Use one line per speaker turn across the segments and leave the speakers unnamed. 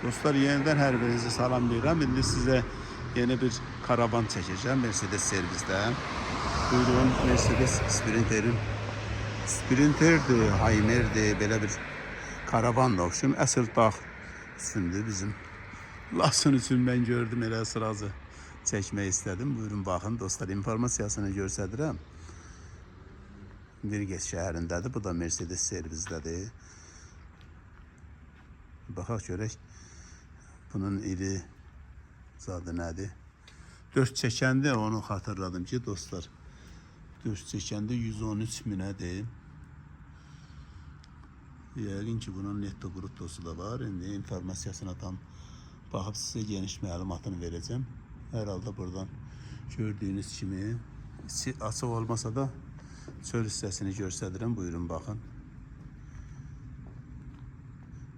Dostlar, yeniden hər birinizi salamlayıram. İndi sizə yeni bir karavan çəkəcəm Mercedes servisdən. Buyurun, Mercedes Sprinterdir, Haymerdir, belə bir karavan da oxşum. Əsl dağ üçündür bizim. Lasın üçün mən gördüm, elə sırası çəkmək istədim. Buyurun, baxın dostlar, informasiyasını göstərirəm. Birgeç şəhərindədir. Bu da Mercedes servisdədir. Baxaq görək. Bunun iri zadı nədir? 4 çəkəndə onu xatırladım ki dostlar. 4 çəkəndə 113 minədir. Yəqin ki bunun netto bruttosu da var. İndi informasiyasına tam baxıb sizə geniş məlumatını verəcəm. Hər halda buradan gördüyünüz kimi içi açıq olmasa da çöl hissəsini göstərirəm. Buyurun baxın.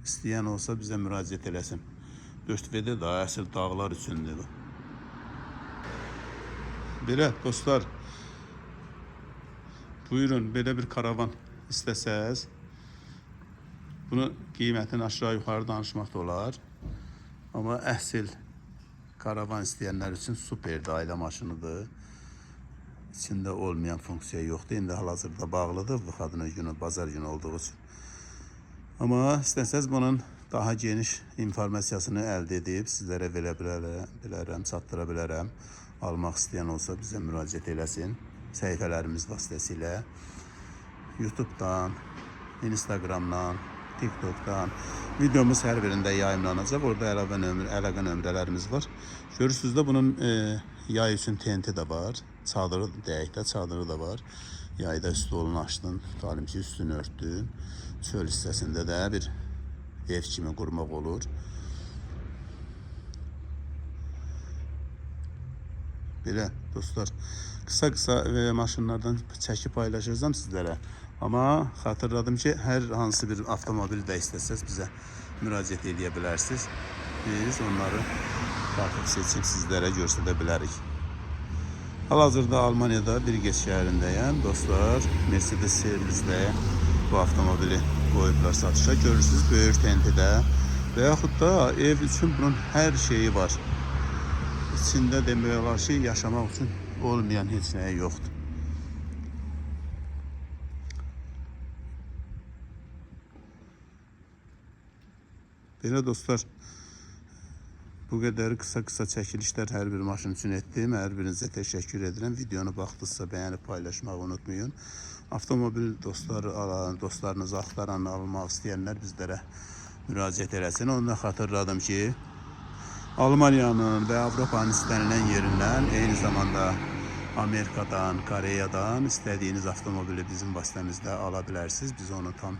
İstəyən olsa bizə müraciət eləsin. 4V-də daha əsl dağlar üçündür bu. Belə dostlar, buyurun, belə bir karavan istəsəz, bunu qiymətini aşağı yuxarı danışmaq da olar. Amma əsl karavan istəyənlər üçün superdir, ailə maşınıdır. İçində olmayan funksiya yoxdur. İndi hal-hazırda bağlıdır, bu xadına günü, bazar günü olduğu üçün. Amma istəsəz bunun daha geniş informasiyasını əldə edib sizlərə verə bilərəm, çatdıra bilərəm. Almaq istəyən olsa bizə müraciət eləsin. Səhifələrimiz vasitəsilə YouTube'dan, Instagram'dan, TikTok'dan videomuz hər birində yayımlanacaq. Orada əlaqə nömrələrimiz var. Görürsünüz də bunun yay üçün TNT də var. Çadırı deyək də, çadırı da var. Yayda stolunu açdın, talim ki üstünü örtdün. Çöl hissəsində də bir ev kimi qurmaq olur. Belə dostlar, qısa maşınlardan çəkib paylaşacağım sizlərə. Amma xatırladım ki, hər hansı bir avtomobil də istəsəz bizə müraciət edə bilərsiniz. Biz onları baxıb seçib sizlərə göstərə bilərik. Hal-hazırda Almaniyada Birgeç şəhərindəyəm. Dostlar, Mercedes servisdə bu avtomobili qoyublar satışa. Görürsünüz, böyük TNT-də və yaxud da ev üçün bunun hər şeyi var. İçində demək olar ki, yaşamaq üçün olmayan heç nəyə yoxdur. Belə dostlar, bu qədər qısa çəkilişlər hər bir maşın üçün etdim. Hər birinizə təşəkkür edirəm. Videonu baxdıqsa bəyənib paylaşmağı unutmayın. Avtomobil dostlarınız axtaran, almaq istəyənlər bizlərə müraciət eləsin. Onu da xatırladım ki, Almaniyanın və Avropanın istənilən yerindən, eyni zamanda Amerikadan, Koreyadan istədiyiniz avtomobili bizim vasitəmizdə ala bilərsiniz. Biz onu tam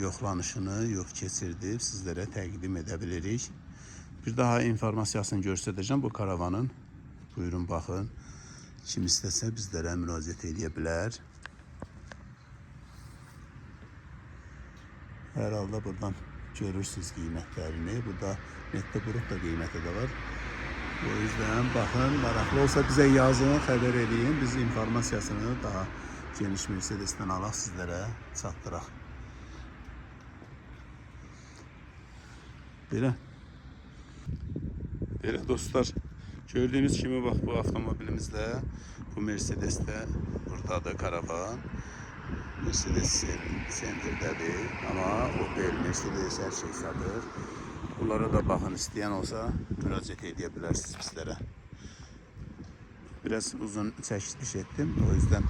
yoxlanışını keçirdib sizlərə təqdim edə bilirik. Bir daha informasiyasını göstərəcəm bu karavanın. Buyurun baxın. Kim istəsə bizlərə müraciət edə bilər. Hər halda buradan görürsünüz qiymətlərini. Burada netto brutto qiyməti də var. O yüzden baxın, maraqlı olsa bizə yazın, xəbər eləyin. Biz informasiyasını daha geniş Mercedes'dən alaq, sizlərə çatdıraq. Belə dostlar, gördüğünüz kimi bax bu avtomobilimizdə, bu Mercedes'də buradadır karavan. Mercedes Center'dədir, amma Opel, Mercedes hər şey satır. Bunlara da baxın, istəyən olsa müraciət edə bilərsiniz bizlərə. Biraz uzun çəkiliş etdim, o yüzden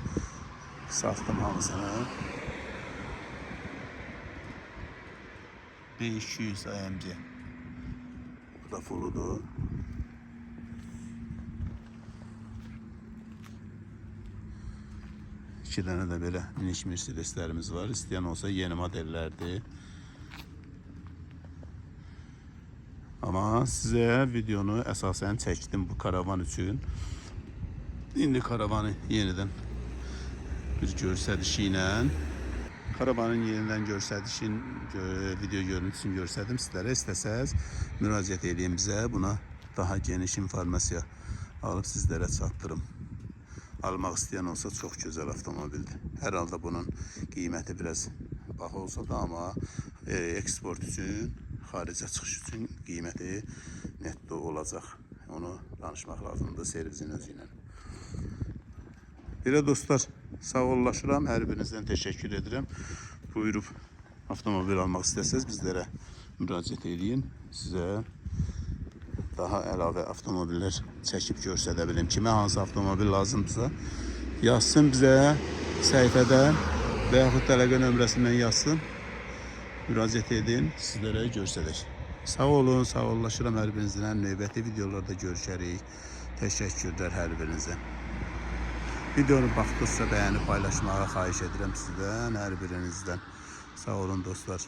kısalttım hamısını. 500 AMG. Bu da fulludur. İki tane de böyle minik Mercedeslerimiz var. İsteyen olsa yeni modellerdi. Ama size videonu esasen çektim bu karavan için. İndi karavanı yeniden bir göstərişi karavanın yeniden göstərişin video görüntüsünü göstərdim sizlərə. İstəsəz müraciət edin bizə. Buna daha geniş informasiya alıb sizlərə çatdırım. Almaq istəyən olsa çox gözəl avtomobildir. Hər halda bunun qiyməti biraz baha olsa da, amma eksport üçün, xaricə çıxış üçün qiyməti netto olacaq. Onu danışmaq lazımdır servisin özü ilə. Belə dostlar, sağollaşıram. Hər birinizdən təşəkkür edirəm. Buyurub avtomobil almaq istəsəz bizlərə müraciət edin. Sizə daha əlavə avtomobillər çəkib göstərə bilim. Kimə hansı avtomobil lazımdırsa yazsın bizə səhifədən və yaxud tələqə nömrəsindən yazsın. Müraciət edin, sizlərə göstərək. Sağ olun, sağollaşıram hər birinizdən. Növbəti videolarda görüşərik. Təşəkkürlər hər birinizə. Videonu baxdıqsa bəyənib paylaşmağı xahiş edirəm sizdən, hər birinizdən. Sağ olun dostlar.